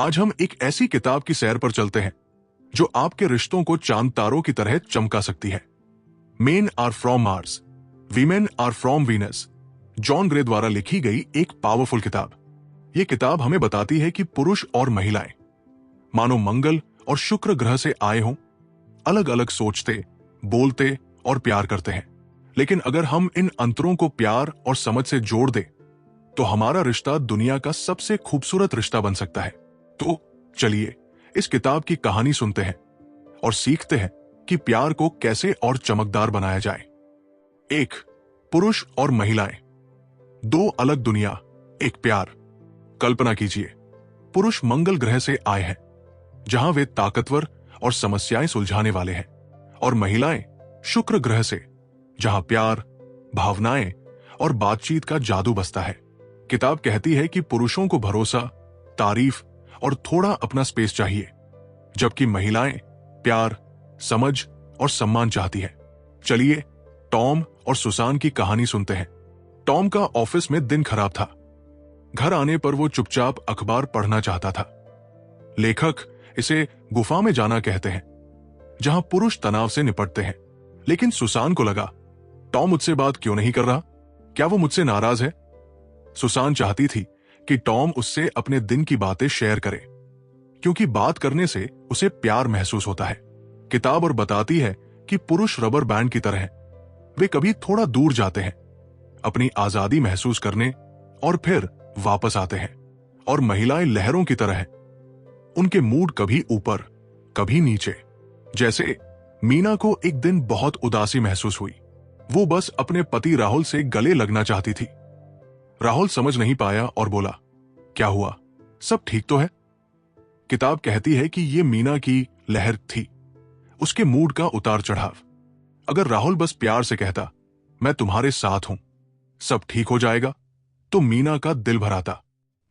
आज हम एक ऐसी किताब की सैर पर चलते हैं जो आपके रिश्तों को चांद तारों की तरह चमका सकती है। Men are from Mars, women are from Venus, John Gray द्वारा लिखी गई एक पावरफुल किताब। यह किताब हमें बताती है कि पुरुष और महिलाएं मानो मंगल और शुक्र ग्रह से आए हों, अलग अलग सोचते, बोलते और प्यार करते हैं। लेकिन अगर हम इन अंतरों को प्यार और समझ से जोड़ दें तो हमारा रिश्ता दुनिया का सबसे खूबसूरत रिश्ता बन सकता है। तो चलिए इस किताब की कहानी सुनते हैं और सीखते हैं कि प्यार को कैसे और चमकदार बनाया जाए। एक, पुरुष और महिलाएं, दो अलग दुनिया, एक प्यार। कल्पना कीजिए, पुरुष मंगल ग्रह से आए हैं जहां वे ताकतवर और समस्याएं सुलझाने वाले हैं, और महिलाएं शुक्र ग्रह से जहां प्यार, भावनाएं और बातचीत का जादू बसता है। किताब कहती है कि पुरुषों को भरोसा, तारीफ और थोड़ा अपना स्पेस चाहिए, जबकि महिलाएं प्यार, समझ और सम्मान चाहती है। चलिए टॉम और सुसान की कहानी सुनते हैं। टॉम का ऑफिस में दिन खराब था। घर आने पर वो चुपचाप अखबार पढ़ना चाहता था। लेखक इसे गुफा में जाना कहते हैं, जहां पुरुष तनाव से निपटते हैं। लेकिन सुसान को लगा, टॉम मुझसे बात क्यों नहीं कर रहा? क्या वो मुझसे नाराज है? सुसान चाहती थी कि टॉम उससे अपने दिन की बातें शेयर करे, क्योंकि बात करने से उसे प्यार महसूस होता है। किताब और बताती है कि पुरुष रबर बैंड की तरह हैं। वे कभी थोड़ा दूर जाते हैं, अपनी आजादी महसूस करने, और फिर वापस आते हैं। और महिलाएं लहरों की तरह हैं। उनके मूड कभी ऊपर, कभी नीचे। जैसे मीना को एक दिन बहुत उदासी महसूस हुई। वो बस अपने पति राहुल से गले लगना चाहती थी। राहुल समझ नहीं पाया और बोला, क्या हुआ, सब ठीक तो है? किताब कहती है कि ये मीना की लहर थी, उसके मूड का उतार चढ़ाव। अगर राहुल बस प्यार से कहता, मैं तुम्हारे साथ हूं, सब ठीक हो जाएगा, तो मीना का दिल भर आता।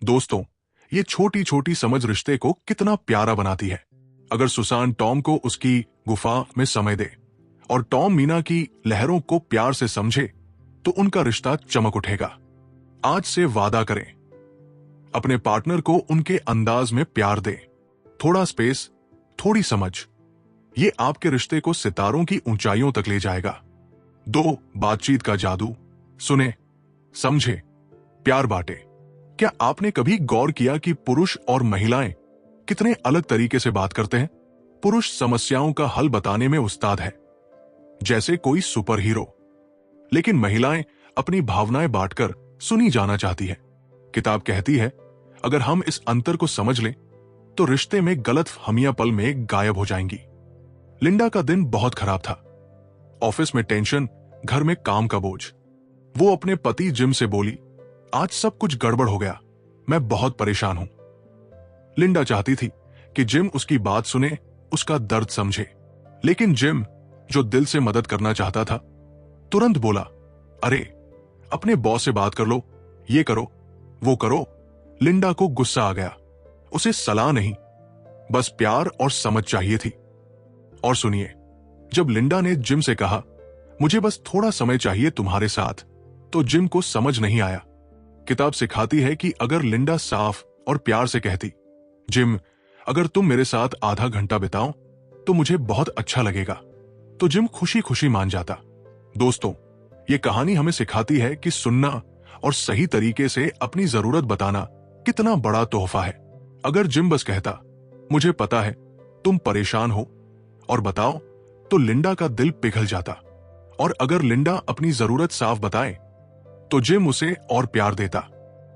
दोस्तों, ये छोटी छोटी समझ रिश्ते को कितना प्यारा बनाती है। अगर सुसान टॉम को उसकी गुफा में समय दे और टॉम मीना की लहरों को प्यार से समझे, तो उनका रिश्ता चमक उठेगा। आज से वादा करें, अपने पार्टनर को उनके अंदाज में प्यार दें, थोड़ा स्पेस, थोड़ी समझ। ये आपके रिश्ते को सितारों की ऊंचाइयों तक ले जाएगा। दो, बातचीत का जादू। सुने, समझे, प्यार बांटे। क्या आपने कभी गौर किया कि पुरुष और महिलाएं कितने अलग तरीके से बात करते हैं? पुरुष समस्याओं का हल बताने में उस्ताद है, जैसे कोई सुपर हीरो, लेकिन महिलाएं अपनी भावनाएं बांटकर सुनी जाना चाहती है। किताब कहती है, अगर हम इस अंतर को समझ लें तो रिश्ते में गलतफहमियां पल में गायब हो जाएंगी। लिंडा का दिन बहुत खराब था। ऑफिस में टेंशन, घर में काम का बोझ। वो अपने पति जिम से बोली, आज सब कुछ गड़बड़ हो गया, मैं बहुत परेशान हूं। लिंडा चाहती थी कि जिम उसकी बात सुने, उसका दर्द समझे, लेकिन जिम, जो दिल से मदद करना चाहता था, तुरंत बोला, अरे अपने बॉस से बात कर लो, ये करो, वो करो। लिंडा को गुस्सा आ गया। उसे सलाह नहीं, बस प्यार और समझ चाहिए थी। और सुनिए, जब लिंडा ने जिम से कहा, मुझे बस थोड़ा समय चाहिए तुम्हारे साथ, तो जिम को समझ नहीं आया। किताब सिखाती है कि अगर लिंडा साफ और प्यार से कहती, जिम, अगर तुम मेरे साथ आधा घंटा बिताओ तो मुझे बहुत अच्छा लगेगा, तो जिम खुशी खुशी मान जाता। दोस्तों, ये कहानी हमें सिखाती है कि सुनना और सही तरीके से अपनी जरूरत बताना कितना बड़ा तोहफा है। अगर जिम बस कहता, मुझे पता है तुम परेशान हो, और बताओ, तो लिंडा का दिल पिघल जाता। और अगर लिंडा अपनी जरूरत साफ बताए तो जिम उसे और प्यार देता।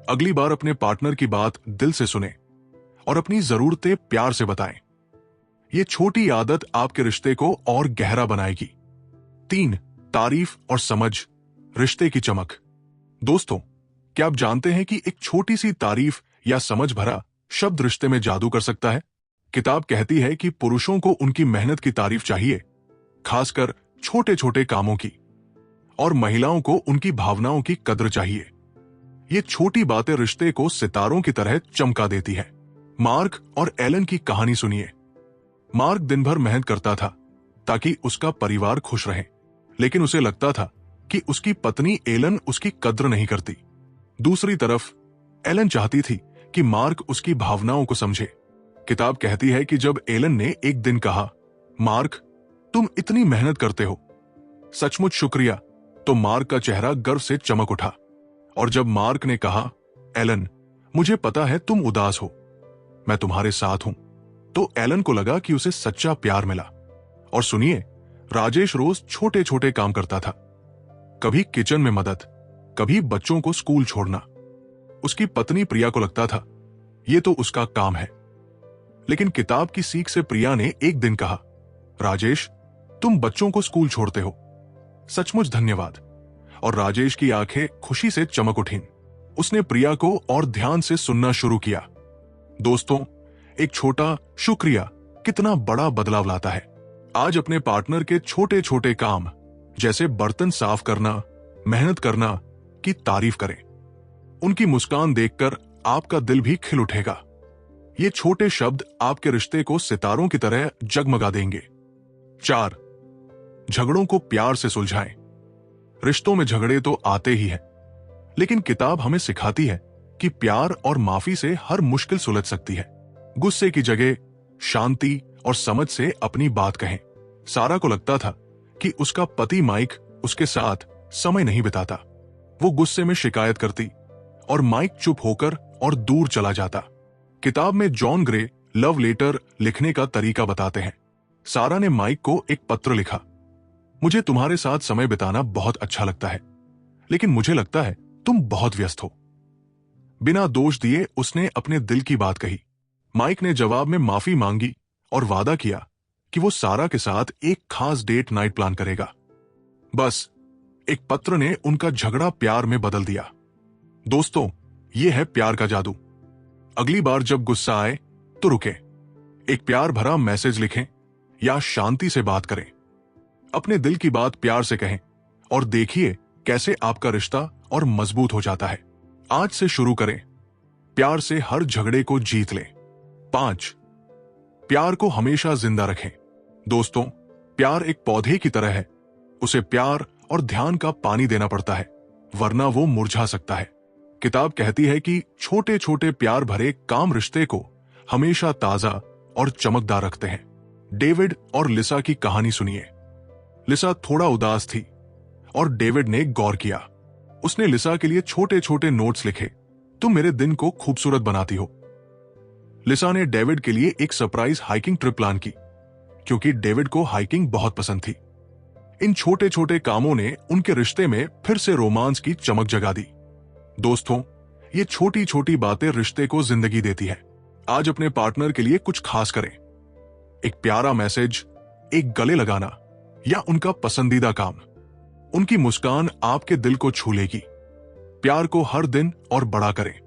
अगली बार अपने पार्टनर की बात दिल से सुने और अपनी जरूरतें प्यार से बताएं। ये छोटी आदत आपके रिश्ते को और गहरा बनाएगी। 3, तारीफ और समझ, रिश्ते की चमक। दोस्तों, क्या आप जानते हैं कि एक छोटी सी तारीफ या समझ भरा शब्द रिश्ते में जादू कर सकता है? किताब कहती है कि पुरुषों को उनकी मेहनत की तारीफ चाहिए, खासकर छोटे छोटे कामों की, और महिलाओं को उनकी भावनाओं की कद्र चाहिए। ये छोटी बातें रिश्ते को सितारों की तरह चमका देती है। मार्क और एलन की कहानी सुनिए। मार्क दिन भर मेहनत करता था ताकि उसका परिवार खुश रहे, लेकिन उसे लगता था कि उसकी पत्नी एलन उसकी कद्र नहीं करती। दूसरी तरफ एलन चाहती थी कि मार्क उसकी भावनाओं को समझे, किताब कहती है कि जब एलन ने एक दिन कहा, मार्क, तुम इतनी मेहनत करते हो, सचमुच शुक्रिया, तो मार्क का चेहरा गर्व से चमक उठा। और जब मार्क ने कहा, एलन, मुझे पता है तुम उदास हो, मैं तुम्हारे साथ हूं, तो एलन को लगा कि उसे सच्चा प्यार मिला। और सुनिए, राजेश रोज छोटे छोटे काम करता था, कभी किचन में मदद, कभी बच्चों को स्कूल छोड़ना। उसकी पत्नी प्रिया को लगता था यह तो उसका काम है, लेकिन किताब की सीख से प्रिया ने एक दिन कहा, राजेश, तुम बच्चों को स्कूल छोड़ते हो, सचमुच धन्यवाद। और राजेश की आंखें खुशी से चमक उठीं। उसने प्रिया को और ध्यान से सुनना शुरू किया। दोस्तों, एक छोटा शुक्रिया कितना बड़ा बदलाव लाता है। आज अपने पार्टनर के छोटे छोटे काम जैसे बर्तन साफ करना, मेहनत करना की तारीफ करें। उनकी मुस्कान देखकर आपका दिल भी खिल उठेगा। ये छोटे शब्द आपके रिश्ते को सितारों की तरह जगमगा देंगे। 4. झगड़ों को प्यार से सुलझाएं। रिश्तों में झगड़े तो आते ही हैं, लेकिन किताब हमें सिखाती है कि प्यार और माफी से हर मुश्किल सुलझ सकती है। गुस्से की जगह शांति और समझ से अपनी बात कहें। सारा को लगता था कि उसका पति माइक उसके साथ समय नहीं बिताता। वो गुस्से में शिकायत करती और माइक चुप होकर और दूर चला जाता। किताब में जॉन ग्रे लव लेटर लिखने का तरीका बताते हैं। सारा ने माइक को एक पत्र लिखा, मुझे तुम्हारे साथ समय बिताना बहुत अच्छा लगता है, लेकिन मुझे लगता है तुम बहुत व्यस्त हो। बिना दोष दिए उसने अपने दिल की बात कही। माइक ने जवाब में माफी मांगी और वादा किया कि वो सारा के साथ एक खास डेट नाइट प्लान करेगा। बस एक पत्र ने उनका झगड़ा प्यार में बदल दिया। दोस्तों, यह है प्यार का जादू। अगली बार जब गुस्सा आए तो रुके, एक प्यार भरा मैसेज लिखें या शांति से बात करें। अपने दिल की बात प्यार से कहें और देखिए कैसे आपका रिश्ता और मजबूत हो जाता है। आज से शुरू करें, प्यार से हर झगड़े को जीत लें। 5. प्यार को हमेशा जिंदा रखें। दोस्तों, प्यार एक पौधे की तरह है। उसे प्यार और ध्यान का पानी देना पड़ता है, वरना वो मुरझा सकता है। किताब कहती है कि छोटे छोटे प्यार भरे काम रिश्ते को हमेशा ताजा और चमकदार रखते हैं। डेविड और लिसा की कहानी सुनिए। लिसा थोड़ा उदास थी और डेविड ने गौर किया। उसने लिसा के लिए छोटे छोटे नोट्स लिखे, तुम मेरे दिन को खूबसूरत बनाती हो। लिसा ने डेविड के लिए एक सरप्राइज हाइकिंग ट्रिप प्लान की, क्योंकि डेविड को हाइकिंग बहुत पसंद थी। इन छोटे छोटे कामों ने उनके रिश्ते में फिर से रोमांस की चमक जगा दी। दोस्तों, ये छोटी छोटी बातें रिश्ते को जिंदगी देती है। आज अपने पार्टनर के लिए कुछ खास करें। एक प्यारा मैसेज, एक गले लगाना या उनका पसंदीदा काम। उनकी मुस्कान आपके दिल को छू लेगी। प्यार को हर दिन और बड़ा करें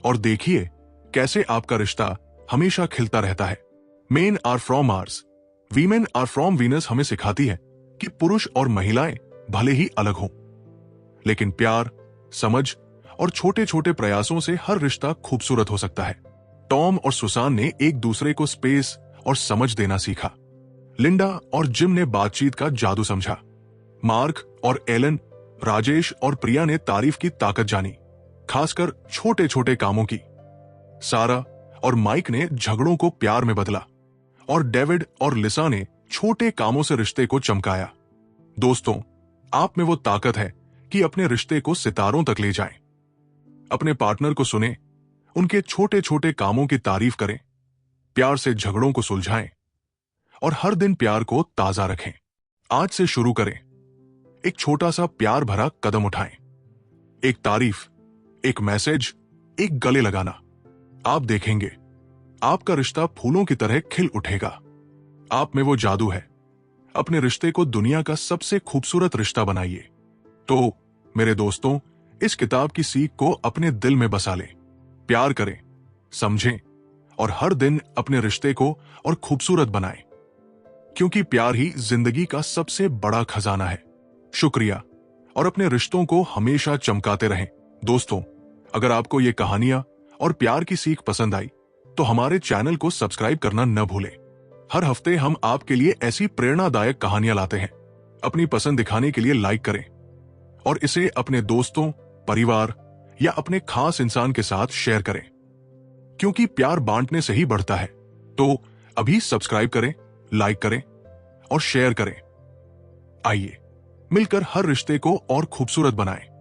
और देखिए कैसे आपका रिश्ता हमेशा खिलता रहता है। Men are from Mars, women are from Venus हमें सिखाती है कि पुरुष और महिलाएं भले ही अलग हों, लेकिन प्यार, समझ और छोटे छोटे प्रयासों से हर रिश्ता खूबसूरत हो सकता है। टॉम और सुसान ने एक दूसरे को स्पेस और समझ देना सीखा। लिंडा और जिम ने बातचीत का जादू समझा। मार्क और एलन, राजेश और प्रिया ने तारीफ की ताकत जानी, खासकर छोटे छोटे कामों की। सारा और माइक ने झगड़ों को प्यार में बदला और डेविड और लिसा ने छोटे कामों से रिश्ते को चमकाया। दोस्तों, आप में वो ताकत है कि अपने रिश्ते को सितारों तक ले जाएं। अपने पार्टनर को सुने, उनके छोटे छोटे कामों की तारीफ करें, प्यार से झगड़ों को सुलझाएं और हर दिन प्यार को ताजा रखें। आज से शुरू करें, एक छोटा सा प्यार भरा कदम उठाएं। एक तारीफ, एक मैसेज, एक गले लगाना। आप देखेंगे आपका रिश्ता फूलों की तरह खिल उठेगा। आप में वो जादू है। अपने रिश्ते को दुनिया का सबसे खूबसूरत रिश्ता बनाइए। तो मेरे दोस्तों, इस किताब की सीख को अपने दिल में बसा लें। प्यार करें, समझें और हर दिन अपने रिश्ते को और खूबसूरत बनाएं, क्योंकि प्यार ही जिंदगी का सबसे बड़ा खजाना है। शुक्रिया और अपने रिश्तों को हमेशा चमकाते रहें। दोस्तों, अगर आपको ये कहानियां और प्यार की सीख पसंद आई तो हमारे चैनल को सब्सक्राइब करना न भूलें। हर हफ्ते हम आपके लिए ऐसी प्रेरणादायक कहानियां लाते हैं। अपनी पसंद दिखाने के लिए लाइक करें और इसे अपने दोस्तों, परिवार या अपने खास इंसान के साथ शेयर करें, क्योंकि प्यार बांटने से ही बढ़ता है। तो अभी सब्सक्राइब करें, लाइक करें और शेयर करें। आइए मिलकर हर रिश्ते को और खूबसूरत बनाएं।